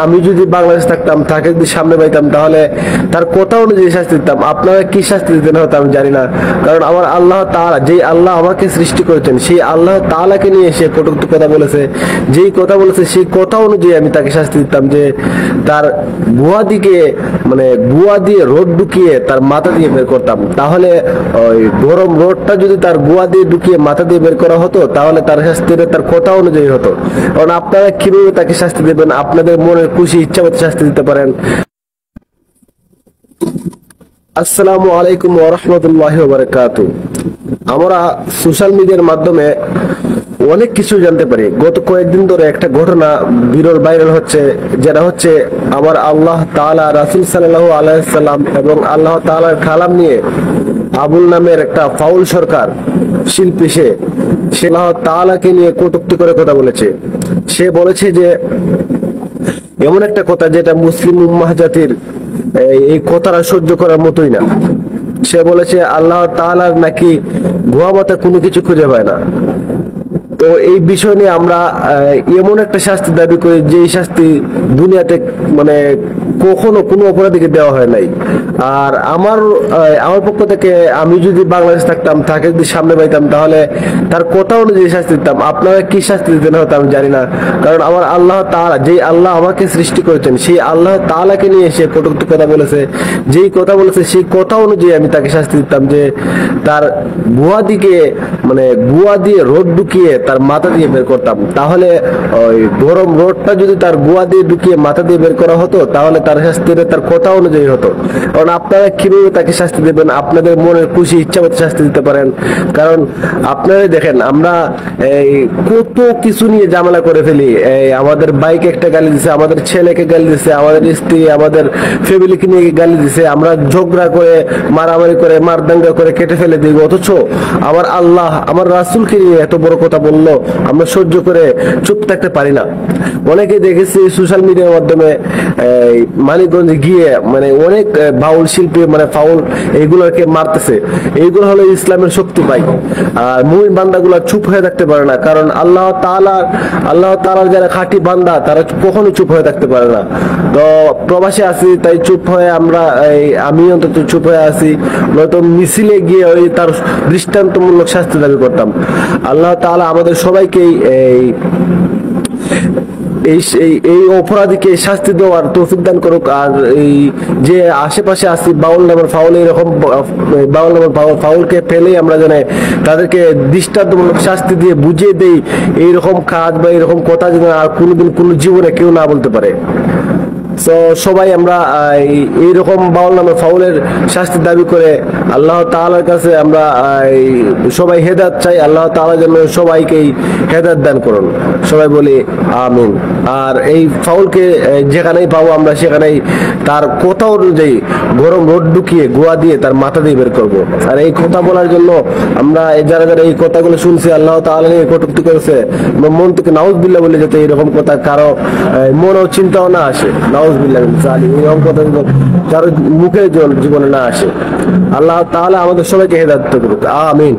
আমি যদি বাংলাদেশ থাকতাম, তাকে যদি সামনে পাইতাম, তাহলে তার কথা অনুযায়ী শাস্তি দিতাম। আপনারা কি শাস্তি দিতেন হয়তো আমি জানি না, কারণ আমার আল্লাহ তাআলা, যেই আল্লাহ আমাকে সৃষ্টি করেছেন, সেই আল্লাহ তাআলাকে নিয়ে সে কটূক্তি কথা বলেছে। যেই কথা বলেছে সেই কথা অনুযায়ী আমি তাকে শাস্তি দিতাম, যে তার গুয়া দিয়ে রোদ ঢুকিয়ে তার মাথা দিয়ে বের করতাম। তাহলে ওই গরম রোদটা যদি তার গুয়া দিয়ে ঢুকিয়ে মাথা দিয়ে বের করা হতো, তাহলে তার শাস্তিটা তার কথা অনুযায়ী হতো। কারণ আপনারা কিভাবে তাকে শাস্তি দেবেন, আপনাদের মনের খুশি ইচ্ছা মতো শাস্তি দিতে পারেন। আসসালামু আলাইকুম ওয়া রাহমাতুল্লাহি ওয়া বারাকাতুহু। আমরা সোশ্যাল মিডিয়ার মাধ্যমে অনেক কিছু জানতে পারি। গত কয়েকদিন ধরে একটা ঘটনা বিরল ভাইরাল হচ্ছে, যেটা হচ্ছে আমার আল্লাহ তাআলা, রাসূল সাল্লাল্লাহু আলাইহি সাল্লাম এবং আল্লাহ তাআলার কালাম নিয়ে আবুল নামের একটা ফাউল সরকার শিল্পী, সে আল্লাহ তাআলাকে নিয়ে কটূক্তি করে কথা বলেছে। সে বলেছে যে এমন একটা কথা যেটা মুসলিম উম্মাহ জাতির এই কথাটা সহ্য করার মতোই না। সে বলেছে আল্লাহ তাআলার নাকি গুয়া মাথা কোনো কিছু খুঁজে পায় না। তো এই বিষয় নিয়ে আমরা এমন একটা শাস্তি দাবি করি, যে শাস্তি দুনিয়াতে কখনো কোনো অপরাধীকে দেওয়া হয় নাই। আর আমার পক্ষ থেকে, আমি যদি বাংলাদেশ থাকতাম, তাকে যদি সামনে পাইতাম, তাহলে তার কথা অনুযায়ী শাস্তি দিতাম। আপনারা কি শাস্তি দিতেন হয়তো আমি জানি না, কারণ আমার আল্লাহ তাআলা, যেই আল্লাহ আমাকে সৃষ্টি করেছেন, সেই আল্লাহ তাআলাকে নিয়ে সে কটূক্তি কথা বলেছে। যেই কথা বলেছে সেই কথা অনুযায়ী আমি তাকে শাস্তি দিতাম, যে তার গুয়া দিয়ে রোদ ঢুকিয়ে তার মাথা দিয়ে বের করতাম। তাহলে ওই গরম রোদটা যদি তার গুয়া দিয়ে ঢুকিয়ে মাথা দিয়ে বের করা হতো, তাহলে তার শাস্তিটা তার কথা অনুযায়ী হতো। কারণ আপনারা কিভাবে তাকে শাস্তি দেবেন, আপনাদের মনের খুশি ইচ্ছা মতো শাস্তি দিতে পারেন। কারণ আপনারা দেখেন, আমরা কত কিছু নিয়ে ঝামেলা করে ফেলি। আমাদের বাইকে একটা গালি দিছে, আমাদের ছেলেকে গালি দিছে, আমাদের স্ত্রী, আমাদের ফ্যামিলিকে নিয়ে গালি দিছে, আমরা ঝগড়া করে, মারামারি করে, মারদাঙ্গা করে কেটে ফেলে দিই। অথচ আমার আল্লাহ, আমার রাসূলকে নিয়ে এত বড় কথা বললো, আমরা সহ্য করে চুপ থাকতে পারি না। অনেকে দেখেছি সোশ্যাল মিডিয়ার মাধ্যমে মানিকগঞ্জে গিয়ে অনেক বাউল শিল্পী ফাউল এইগুলোকে মারতেছে। এইগুলো হলো ইসলামের শক্তি পাই। আর মুমিন বান্দাগুলো চুপ হয়ে থাকতে পারে না, কারণ আল্লাহ তাআলার যারা খাঁটি বান্দা, তারা কখনো চুপ হয়ে থাকতে পারে না। তো প্রবাসে আছি, তাই চুপ হয়ে আমি অন্তত চুপ হয়ে আছি, নয়তো মিছিলে গিয়ে তার দৃষ্টান্তমূলক শাস্তি দাবি করতাম। আল্লাহ তাআলা আমাদের সবাইকেই এই অপরাধীকে শাস্তি দেওয়ার তৌফিক দান করুক। আর এই যে আশেপাশে আসি বাউল নামের ফাউল, এরকম বাউল নামের ফাউলকে ফেলেই আমরা জানি তাদেরকে দৃষ্টান্তমূলক শাস্তি দিয়ে বুঝিয়ে দেই, এইরকম কাজ বা এরকম কথা যেন আর কোনোদিন কোনো জীবনে কেউ না বলতে পারে। তো সবাই আমরা এইরকম বাউল নামে ফাউলের শাস্তি দাবি করে আল্লাহ তাআলার কাছে আমরা সবাই হেদায়েত চাই। আল্লাহ তাআলা যেন সবাইকেই হেদায়েত দান করুন। সবাই বলি আমিন। আর এই ফাউলকে যেখানেই পাবো আমরা, সেখানেই তার কথা অনুযায়ী গরম রোদ ঢুকিয়ে গুয়া দিয়ে তার মাথা দিয়ে বের করবো। আর এই কথা বলার জন্য আমরা যারা যারা এই কথাগুলো শুনছি, আল্লাহ তাআলা নিয়ে কটূক্তি করেছে, মন থেকে নাউজুবিল্লাহ বলে যেতে এরকম কথা কারো মনেও চিন্তাও না আসে। এরকম কথা কারো মুখে জীবনে না আসে। আল্লাহ তাআলা আমাদের সবাইকে হেদায়েত করুক। আমিন।